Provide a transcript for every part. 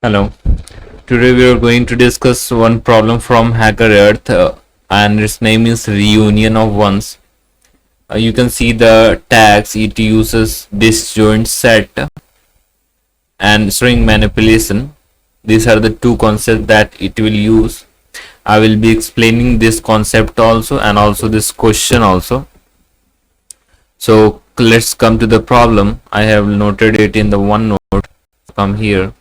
Hello. Today we are going to discuss one problem from hackerearth and its name is reunion of ones. You can see the tags. It uses disjoint set and string manipulation. These are the two concepts that it will use. I will be explaining this concept also and also this question also. So let's come to the problem. I have noted it in the OneNote. Come here.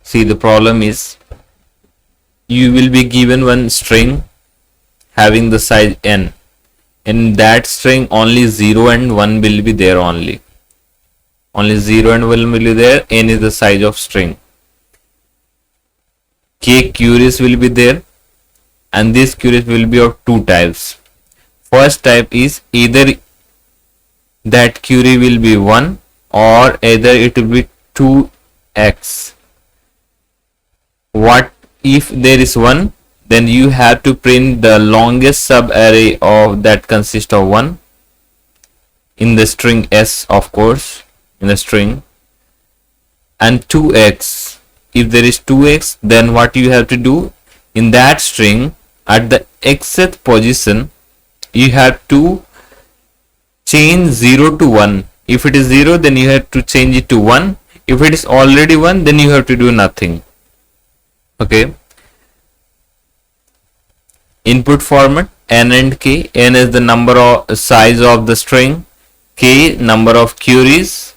See, the problem is you will be given one string having the size n. In that string only 0 and 1 will be there only. Only 0 and 1 will be there. N is the size of string. K queries will be there and these queries will be of two types. First type is either that query will be 1 or either it will be 2x. What if there is 1? Then you have to print the longest sub array of that consists of 1 in the string s, of course, in the string, and 2x. If there is 2x, then what you have to do in that string at the xth position you have to change 0 to 1. If it is 0, then you have to change it to 1. If it is already 1, then you have to do nothing. Okay. Input format n and k. N is the number of size of the string, k number of queries.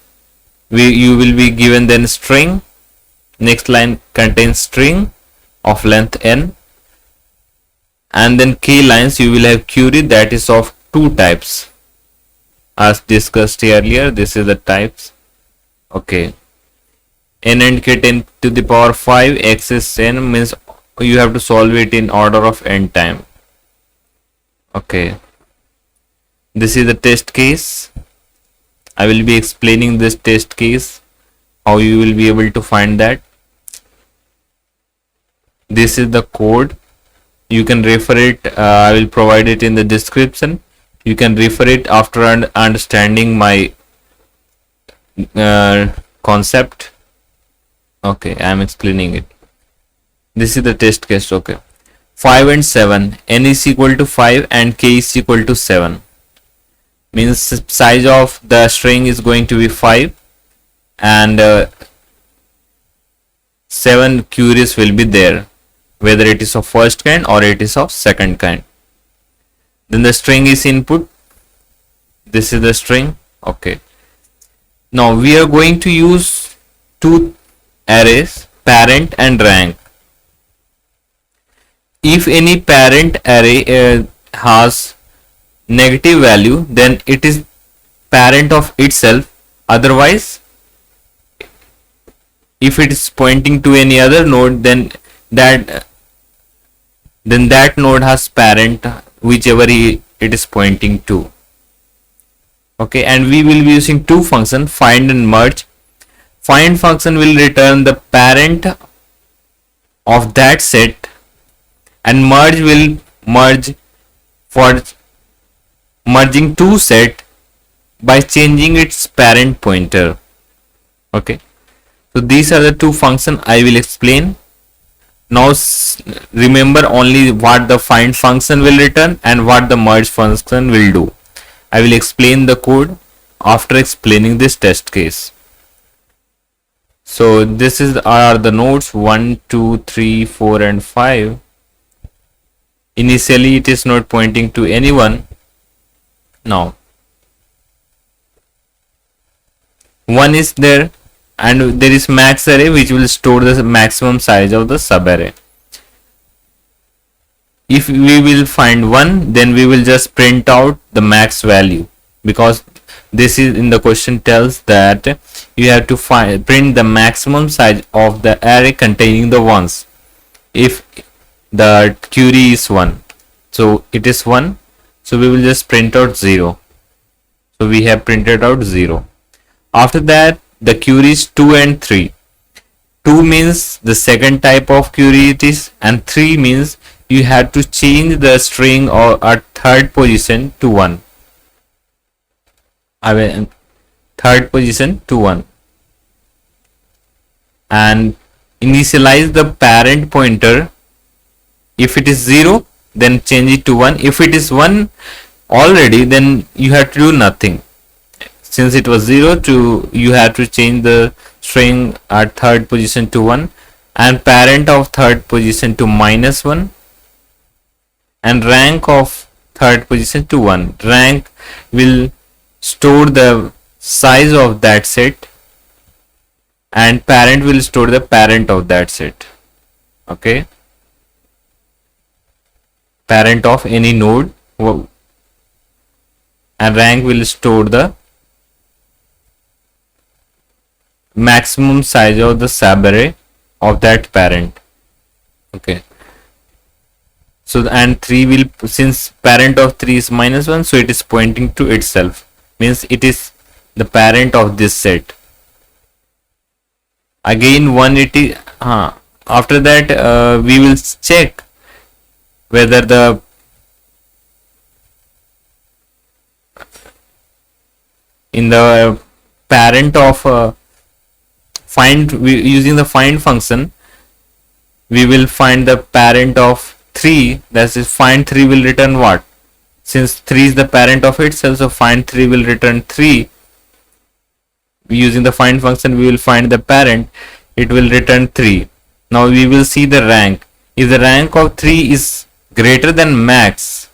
You will be given then string. Next line contains string of length n, and then k lines you will have query that is of two types as discussed earlier. This is the types. Okay. N and k 10 to the power 5 x is n, means you have to solve it in order of n time. Okay, this is the test case. I will be explaining this test case, how you will be able to find that. This is the code. You can refer it. I will provide it in the description. You can refer it after understanding my concept. Okay, I am explaining it. This is the test case. Okay, 5 and 7. N is equal to 5 and k is equal to 7. Means size of the string is going to be 5 and 7 queries will be there, whether it is of first kind or it is of second kind. Then the string is input. This is the string. Okay. Now we are going to use two arrays, parent and rank. If any parent array has negative value, then it is parent of itself. Otherwise, if it is pointing to any other node, then that node has parent whichever it is pointing to. Okay, and we will be using two functions, find and merge. Find function will return the parent of that set, and merge will merge for merging two set by changing its parent pointer. Okay, so these are the two functions I will explain. Now remember only what the find function will return and what the merge function will do. I will explain the code after explaining this test case. So this are the nodes 1, 2, 3, 4 and 5. Initially it is not pointing to anyone. Now 1 is there and there is max array which will store the maximum size of the subarray. If we will find 1, then we will just print out the max value, because this is in the question tells that you have to print the maximum size of the array containing the ones if the query is 1. So it is 1, so we will just print out 0. So we have printed out 0. After that the query is 2 and 3. 2 means the second type of query it is, and 3 means you have to change the string or at third position to 1. I will third position to 1, and initialize the parent pointer. If it is 0, then change it to 1. If it is 1 already, then you have to do nothing. Since it was 0, to you have to change the string at third position to 1, and parent of third position to -1, and rank of third position to 1. Rank will store the size of that set, and parent will store the parent of that set. Okay, parent of any node, and rank will store the maximum size of the subarray of that parent. Okay, so and 3 will, since parent of 3 is -1, so it is pointing to itself, means it is the parent of this set. Again 180. After that we will check whether the in the parent of using the find function, we will find the parent of 3. That is, find 3 will return what? Since 3 is the parent of itself, so find 3 will return 3. Using the find function, we will find the parent, it will return 3. Now we will see the rank. If the rank of 3 is greater than max,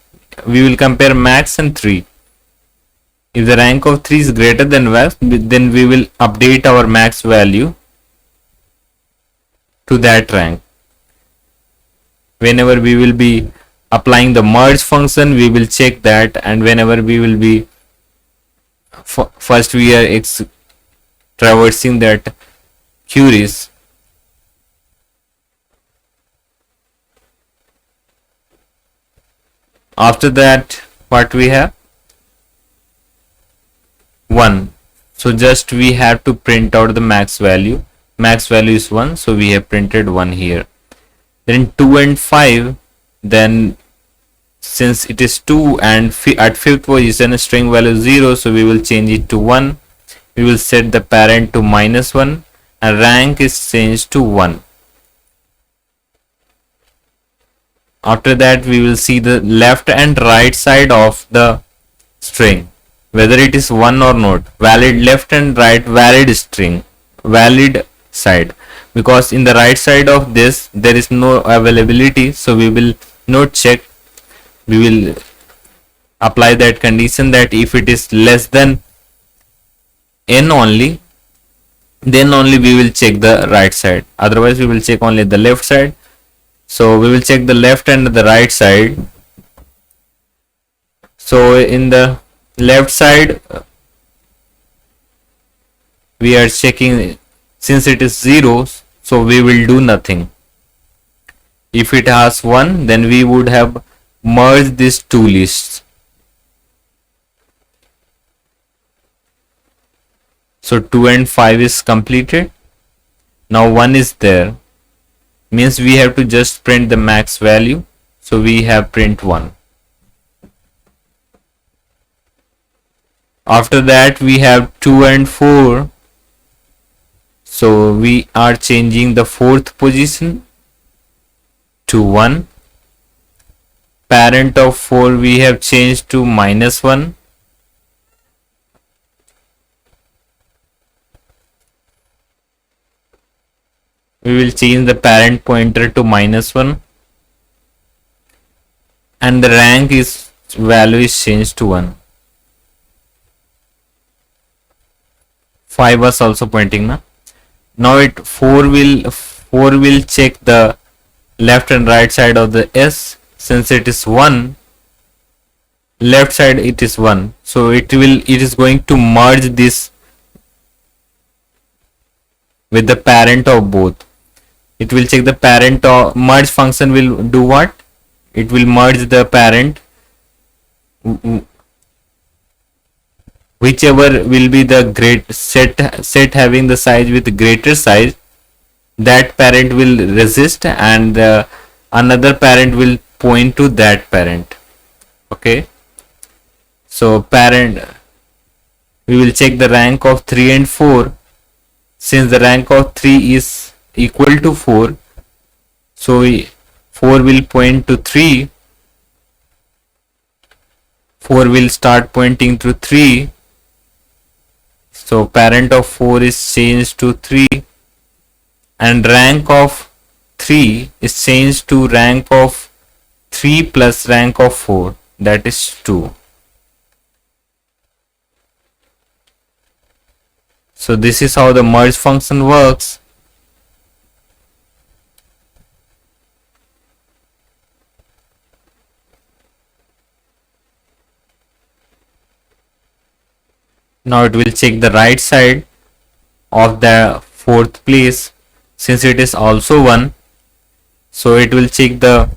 we will compare max and 3. If the rank of 3 is greater than max, then we will update our max value to that rank. Whenever we will be applying the merge function, we will check that, and whenever we will be first we are traversing that queries. After that, what we have? 1. So just we have to print out the max value. Max value is 1, so we have printed 1 here. Then 2 and 5, then since it is 2 and at 5th position string value 0, so we will change it to 1. We will set the parent to -1, and rank is changed to 1. After that, we will see the left and right side of the string, whether it is 1 or not. Valid left and right, valid string, valid side, because in the right side of this there is no availability, so we will not check. We will apply that condition that if it is less than n only, then only we will check the right side, otherwise we will check only the left side. So we will check the left and the right side. So in the left side we are checking, since it is 0, so we will do nothing. If it has 1, then we would have merged these two lists. So 2 and 5 is completed. Now 1 is there, means we have to just print the max value, so we have print 1. After that we have 2 and 4, so we are changing the 4th position to 1. Parent of 4 we have changed to -1. We will change the parent pointer to -1, and the rank is value is changed to 1. 5 was also pointing now. Now it 4 will check the left and right side of the S. Since it is 1, left side it is 1, so it is going to merge this with the parent of both. It will check the parent of merge function will do what? It will merge the parent, whichever will be the great set having the size with greater size, that parent will resist, and another parent will point to that parent. Okay, so parent we will check the rank of 3 and 4. Since the rank of 3 is equal to 4, so 4 will point to 3, 4 will start pointing to 3, so parent of 4 is changed to 3, and rank of 3 is changed to rank of 3 plus rank of 4, that is 2. So this is how the merge function works. Now it will check the right side of the fourth place, since it is also 1. So it will check the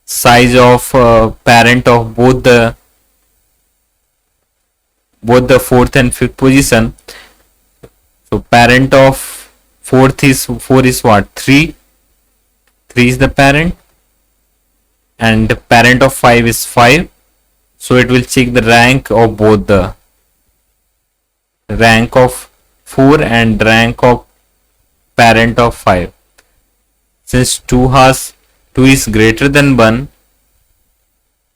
size of parent of both the fourth and fifth position. So parent of fourth is 4 is what? 3. 3 is the parent, and the parent of 5 is 5. So it will check the rank of both, the rank of 4 and rank of parent of 5. Since 2 is greater than 1,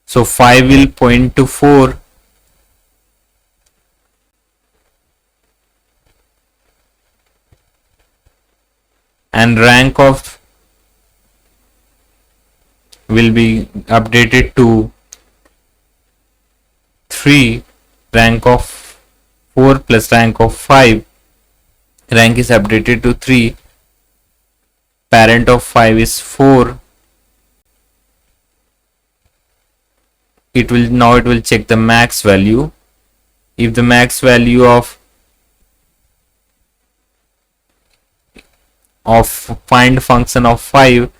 so 5 will point to 4, and rank of will be updated to 3. Rank of 4 plus rank of 5, rank is updated to 3. Parent of 5 is 4. It will check the max value. If the max value of find function of 5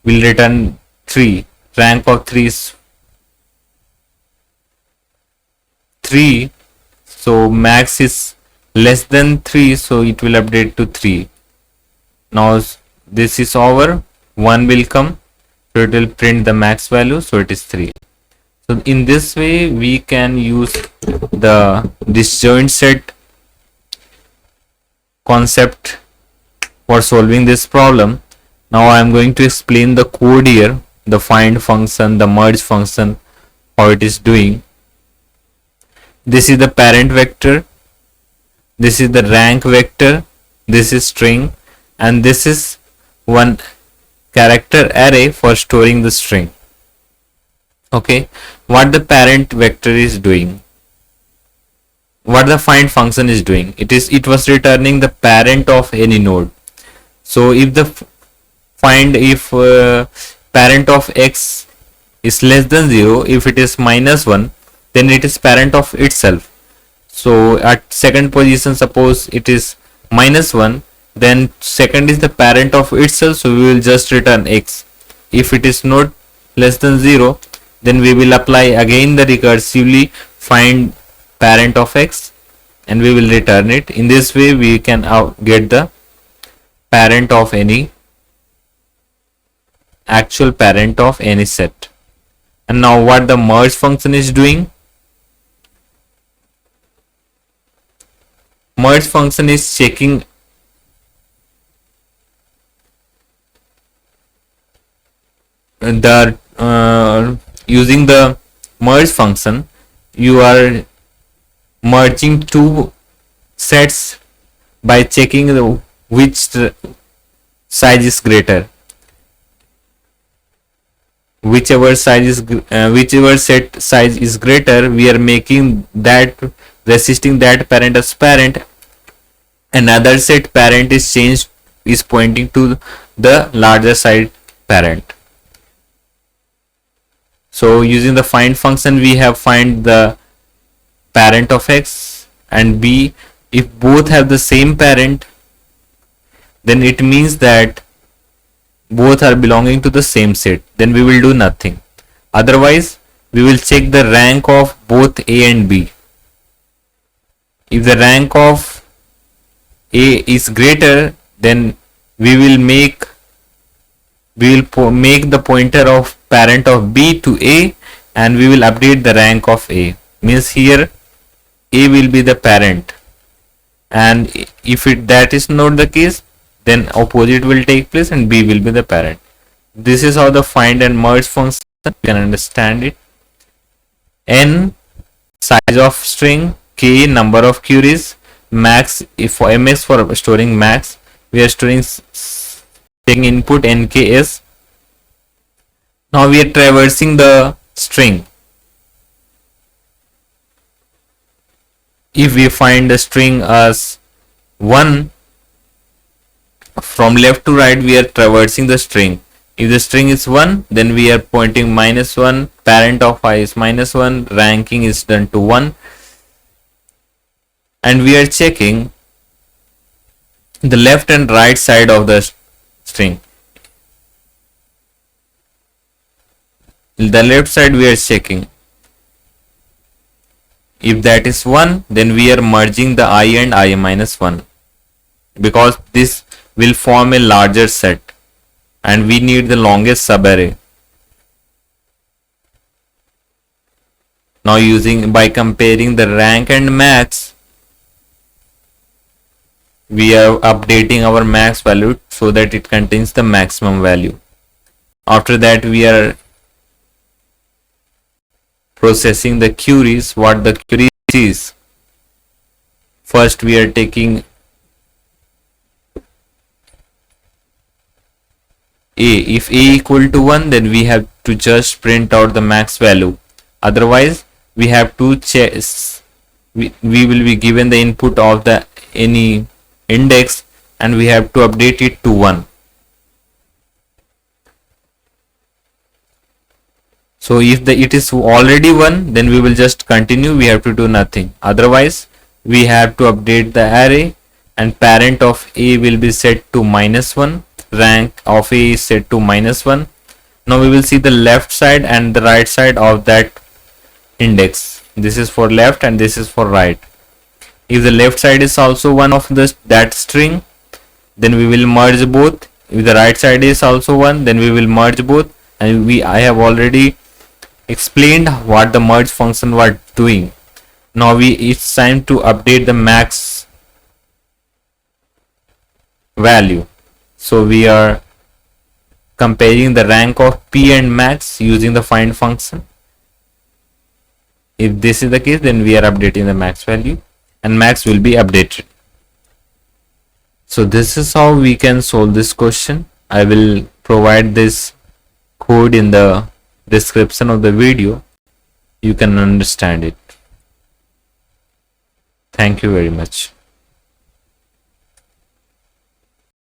will return 3, rank of 3 is 3, so max is less than 3, so it will update to 3. Now this is over, 1 will come, so it will print the max value, so it is 3. So in this way we can use the disjoint set concept for solving this problem. Now I am going to explain the code here, the find function, the merge function, how it is doing. This is the parent vector, this is the rank vector, this is string, and this is one character array for storing the string. Okay, what the parent vector is doing, what the find function is doing, it was returning the parent of any node. So if the parent of x is less than 0, if it is -1, then it is parent of itself. So at second position, suppose it is -1, then second is the parent of itself, so we will just return x. If it is not less than 0, then we will apply again the recursively find parent of x, and we will return it. In this way we can get the parent of any actual parent of any set. And now what the merge function is doing, merge function is checking the using the merge function, you are merging two sets by checking which size is greater. Whichever set size is greater, we are making that, resisting that parent as parent. Another set parent is changed, is pointing to the larger side parent. So using the find function, we have find the parent of x and b. If both have the same parent, then it means that both are belonging to the same set. Then we will do nothing. Otherwise, we will check the rank of both a and b. If the rank of a is greater, then we will make the pointer of parent of b to a, and we will update the rank of a. Means here A will be the parent, and if that is not the case, then opposite will take place and B will be the parent. This is how the find and merge function, you can understand it. N, size of string, K, number of queries, max, if for MX for storing max, we are storing taking input NKS. Now we are traversing the string. If we find the string as 1, from left to right we are traversing the string. If the string is 1, then we are pointing -1, parent of I is -1, ranking is done to 1, and we are checking the left and right side of the string. The left side we are checking. If that is 1, then we are merging the I and I -1, because this will form a larger set and we need the longest subarray. Now by comparing the rank and max, we are updating our max value so that it contains the maximum value. After that we are processing the queries. What the query is, first we are taking A. If A equal to 1, then we have to just print out the max value. Otherwise we have to check, we will be given the input of the any index and we have to update it to 1. So if it is already 1, then we will just continue, we have to do nothing. Otherwise we have to update the array, and parent of A will be set to -1, rank of A is set to -1. Now we will see the left side and the right side of that index. This is for left and this is for right. If the left side is also one of that string, then we will merge both. If the right side is also 1, then we will merge both, and I have already explained what the merge function was doing. Now it's time to update the max value. So we are comparing the rank of P and max using the find function. If this is the case, then we are updating the max value and max will be updated. So this is how we can solve this question. I will provide this code in the description of the video. You can understand it. Thank you very much.